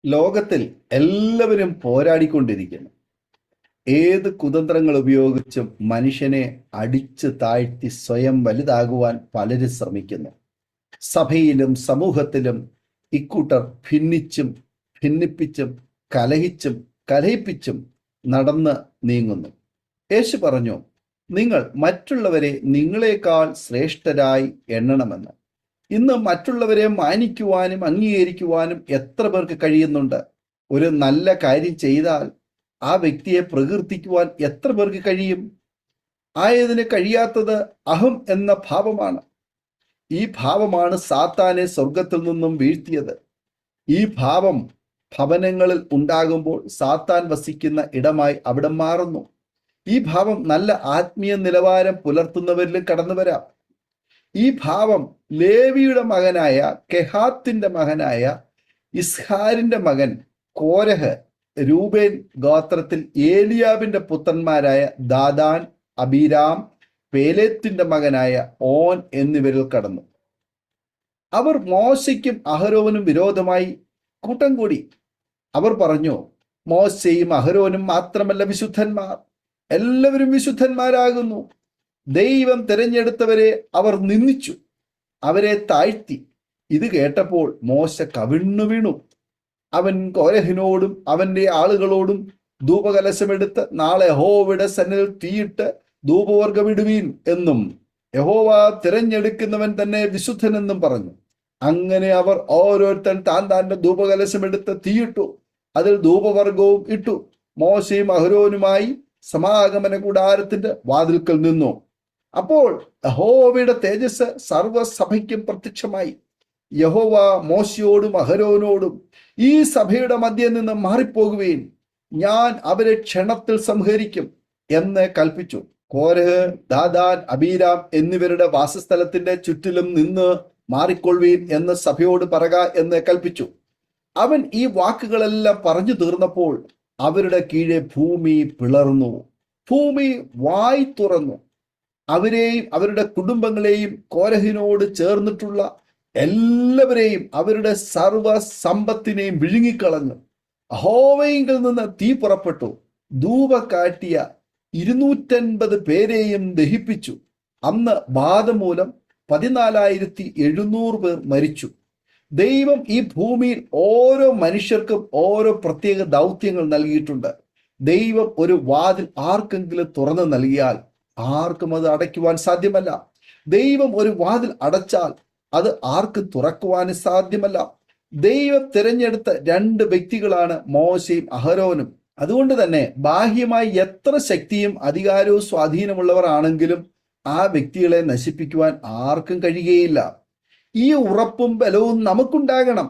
ലോകത്തിൽ എല്ലാവരും പോരാടിക്കൊണ്ടിരിക്കുന്നു. ഏത് കുതന്ത്രങ്ങൾ ഉപയോഗിച്ചും മനുഷ്യനെ അടിച്ചു താഴ്ത്തി സ്വയം വലുതാകുവാൻ പലരും ശ്രമിക്കുന്നു. സഭയിലും സമൂഹത്തിലും ഇക്കൂട്ടർ ഭിന്നിച്ചും ഭിന്നിപ്പിച്ചും കലഹിച്ചും കലഹിപ്പിച്ചും നടന്ന് നീങ്ങുന്നു. യേശു പറഞ്ഞു, നിങ്ങൾ മറ്റുള്ളവരെ നിങ്ങളെക്കാൾ ശ്രേഷ്ഠരായി എണ്ണണമെന്ന്. ഇന്ന് മറ്റുള്ളവരെ മാനിക്കുവാനും അംഗീകരിക്കുവാനും എത്ര പേർക്ക് കഴിയുന്നുണ്ട്? ഒരു നല്ല കാര്യം ചെയ്താൽ ആ വ്യക്തിയെ പ്രകീർത്തിക്കുവാൻ എത്ര പേർക്ക് കഴിയും? ആയതിന് കഴിയാത്തത് അഹം എന്ന ഭാവമാണ്. ഈ ഭാവമാണ് സാത്താനെ സ്വർഗത്തിൽ നിന്നും വീഴ്ത്തിയത്. ഈ ഭാവം ഭവനങ്ങളിൽ ഉണ്ടാകുമ്പോൾ സാത്താൻ വസിക്കുന്ന ഇടമായി അവിടെ മാറുന്നു. ഈ ഭാവം നല്ല ആത്മീയ നിലവാരം പുലർത്തുന്നവരിലും കടന്നു വരാം. ഈ ഭാവം ലേവിയുടെ മകനായ കെഹാത്തിന്റെ മകനായ ഇസ്ഹാരിന്റെ മകൻ കോരഹ്, രൂബേൻ ഗോത്രത്തിൽ ഏലിയാബിന്റെ പുത്രന്മാരായ ദാദാൻ, അബീരാം, പേലേത്തിന്റെ മകനായ ഓൻ എന്നിവരിൽ കടന്നു. അവർ മോശയ്ക്കും അഹരോനും വിരോധമായി കൂട്ടം കൂടി. അവർ പറഞ്ഞു, മോശയും അഹരോനും മാത്രമല്ല വിശുദ്ധന്മാർ, എല്ലാവരും വിശുദ്ധന്മാരാകുന്നു. ദൈവം തിരഞ്ഞെടുത്തവരെ അവർ നിന്ദിച്ചു, അവരെ താഴ്ത്തി. ഇത് കേട്ടപ്പോൾ മോശ കവിണ്ണു വീണു. അവൻ കോരഹിനോടും അവന്റെ ആളുകളോടും ധൂപകലശമെടുത്ത് നാളെ യഹോവയുടെ സന്നിധിയിൽ തീയിട്ട് ധൂപവർഗമിടുവീൻ എന്നും യഹോവ തിരഞ്ഞെടുക്കുന്നവൻ തന്നെ വിശുദ്ധനെന്നും പറഞ്ഞു. അങ്ങനെ അവർ ഓരോരുത്തൻ താൻ്റെ ധൂപകലശമെടുത്ത് തീയിട്ടു, അതിൽ ധൂപവർഗവും ഇട്ടു. മോശയും അഹരോനുമായി സമാഗമന കൂടാരത്തിന്റെ വാതിൽക്കൽ നിന്നു. അപ്പോൾ യഹോവയുടെ തേജസ് സർവ്വസഭയ്ക്കും പ്രത്യക്ഷമായി. യഹോവ മോശയോടും അഹരോനോടും, ഈ സഭയുടെ മധ്യേ നിന്ന് മാറിപ്പോകുകയും ഞാൻ അവരെ ക്ഷണത്തിൽ സംഹരിക്കും എന്ന് കൽപ്പിച്ചു. കോരഹ്, ദാദാൻ, അബീരാം എന്നിവരുടെ വാസസ്ഥലത്തിന്റെ ചുറ്റിലും നിന്ന് മാറിക്കൊള്ളുവീൻ എന്ന് സഭയോട് പറക എന്ന് കൽപ്പിച്ചു. അവൻ ഈ വാക്കുകളെല്ലാം പറഞ്ഞു തീർന്നപ്പോൾ അവരുടെ കീഴെ ഭൂമി പിളർന്നു, ഭൂമി വായ് തുറന്നു. അവരെയും അവരുടെ കുടുംബങ്ങളെയും കോരഹിനോട് ചേർന്നിട്ടുള്ള എല്ലാവരെയും അവരുടെ സർവ സമ്പത്തിനെയും വിഴുങ്ങിക്കളഞ്ഞു. യഹോവയിങ്കിൽ നിന്ന് തീ പുറപ്പെട്ടു, ധൂപ കാട്ടിയ 250 പേരെയും ദഹിപ്പിച്ചു. അന്ന് ബാധ മൂലം 14,700 പേർ മരിച്ചു. ദൈവം ഈ ഭൂമിയിൽ ഓരോ മനുഷ്യർക്കും ഓരോ പ്രത്യേക ദൗത്യങ്ങൾ നൽകിയിട്ടുണ്ട്. ദൈവം ഒരു വാതിൽ ആർക്കെങ്കിലും തുറന്നു നൽകിയാൽ ആർക്കും അത് അടയ്ക്കുവാൻ സാധ്യമല്ല. ദൈവം ഒരു വാതിൽ അടച്ചാൽ അത് ആർക്കും തുറക്കുവാനും സാധ്യമല്ല. ദൈവം തിരഞ്ഞെടുത്ത 2 വ്യക്തികളാണ് മോശയും അഹരോനും. അതുകൊണ്ട് തന്നെ ബാഹ്യമായി എത്ര ശക്തിയും അധികാരവും സ്വാധീനമുള്ളവർ ആണെങ്കിലും ആ വ്യക്തികളെ നശിപ്പിക്കുവാൻ ആർക്കും കഴിയുകയില്ല. ഈ ഉറപ്പും ബലവും നമുക്കുണ്ടാകണം.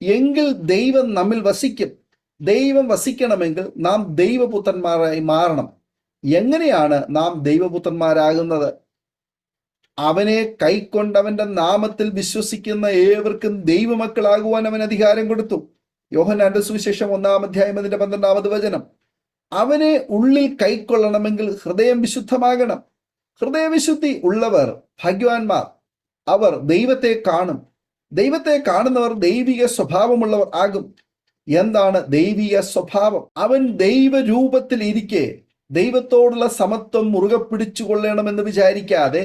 എങ്കിൽ ദൈവം നമ്മിൽ വസിക്കും. ദൈവം വസിക്കണമെങ്കിൽ നാം ദൈവപുത്രന്മാരായി മാറണം. എങ്ങനെയാണ് നാം ദൈവപുത്രന്മാരാകുന്നത്? അവനെ കൈക്കൊണ്ടവന്റെ നാമത്തിൽ വിശ്വസിക്കുന്ന ഏവർക്കും ദൈവമക്കളാകുവാൻ അവൻ അധികാരം കൊടുത്തു. യോഹന്നാന്റെ സുവിശേഷം 1-ാം അധ്യായം 12-ാമത് വചനം. അവനെ ഉള്ളിൽ കൈക്കൊള്ളണമെങ്കിൽ ഹൃദയം വിശുദ്ധമാകണം. ഹൃദയവിശുദ്ധി ഉള്ളവർ ഭാഗ്യവാന്മാർ, അവർ ദൈവത്തെ കാണും. ദൈവത്തെ കാണുന്നവർ ദൈവിക സ്വഭാവമുള്ളവർ ആകും. എന്താണ് ദൈവിക സ്വഭാവം? അവൻ ദൈവരൂപത്തിൽ ഇരിക്കെ ദൈവത്തോടുള്ള സമത്വം മുറുകെ പിടിച്ചു കൊള്ളണമെന്ന് വിചാരിക്കാതെ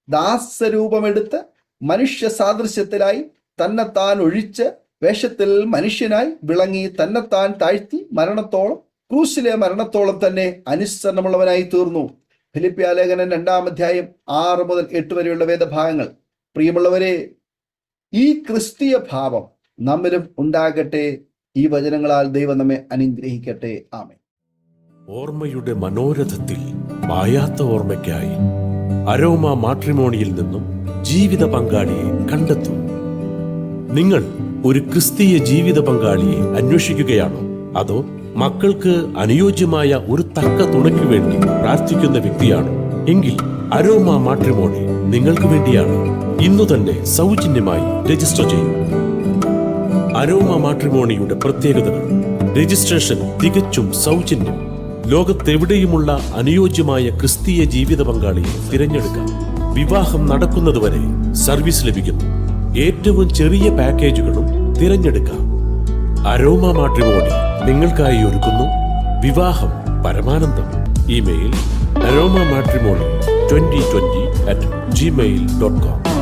ദാസരൂപമെടുത്ത് മനുഷ്യ സാദൃശ്യത്തിലായി തന്നെത്താൻ ഒഴിച്ച് വേഷത്തിൽ മനുഷ്യനായി വിളങ്ങി തന്നെത്താൻ താഴ്ത്തി മരണത്തോളം, ക്രൂശിലെ മരണത്തോളം തന്നെ അനുസരണമുള്ളവനായി തീർന്നു. ഫിലിപ്പിയ ലേഖനം 2-ാം അധ്യായം 6 മുതൽ 8 വരെയുള്ള വേദഭാഗങ്ങൾ. പ്രിയമുള്ളവരെ, ഈ ക്രിസ്തീയ ഭാവം നമ്മിലും ഉണ്ടാകട്ടെ. ഈ വചനങ്ങളാൽ ദൈവം നമ്മെ അനുഗ്രഹിക്കട്ടെ. ആമേൻ. ഓർമ്മയുടെ മനോരഥത്തിൽ മായാത്ത ഓർമ്മയ്ക്കായി അരോമ മാട്രിമോണിയിൽ നിന്നും ജീവിത പങ്കാളിയെ കണ്ടെത്തൂ. നിങ്ങൾ ഒരു ക്രിസ്തീയ ജീവിത പങ്കാളിയെ അന്വേഷിക്കുകയാണോ? അതോ മക്കൾക്ക് അനുയോജ്യമായ ഒരു തക്ക തുണയ്ക്ക് വേണ്ടി പ്രാർത്ഥിക്കുന്ന വ്യക്തിയാണോ? എങ്കിൽ അരോമ മാട്രിമോണി നിങ്ങൾക്ക് വേണ്ടിയാണ്. ഇന്നു തന്നെ സൗജന്യമായി രജിസ്റ്റർ ചെയ്യൂ. അരോമ മാട്രിമോണിയുടെ പ്രത്യേകതകൾ: രജിസ്ട്രേഷൻ തികച്ചും സൗജന്യം. ലോകത്തെവിടെയുമുള്ള അനുയോജ്യമായ ക്രിസ്തീയ ജീവിത പങ്കാളിയെ തിരഞ്ഞെടുക്കാം. വിവാഹം നടക്കുന്നതുവരെ സർവീസ് ലഭിക്കുന്നു. ഏറ്റവും ചെറിയ പാക്കേജുകളും തിരഞ്ഞെടുക്കാം. അരോമ മാട്രിമോണി നിങ്ങൾക്കായി ഒരുക്കുന്നു വിവാഹം പരമാനന്ദം. Email aroma matrimony2020@gmail.com.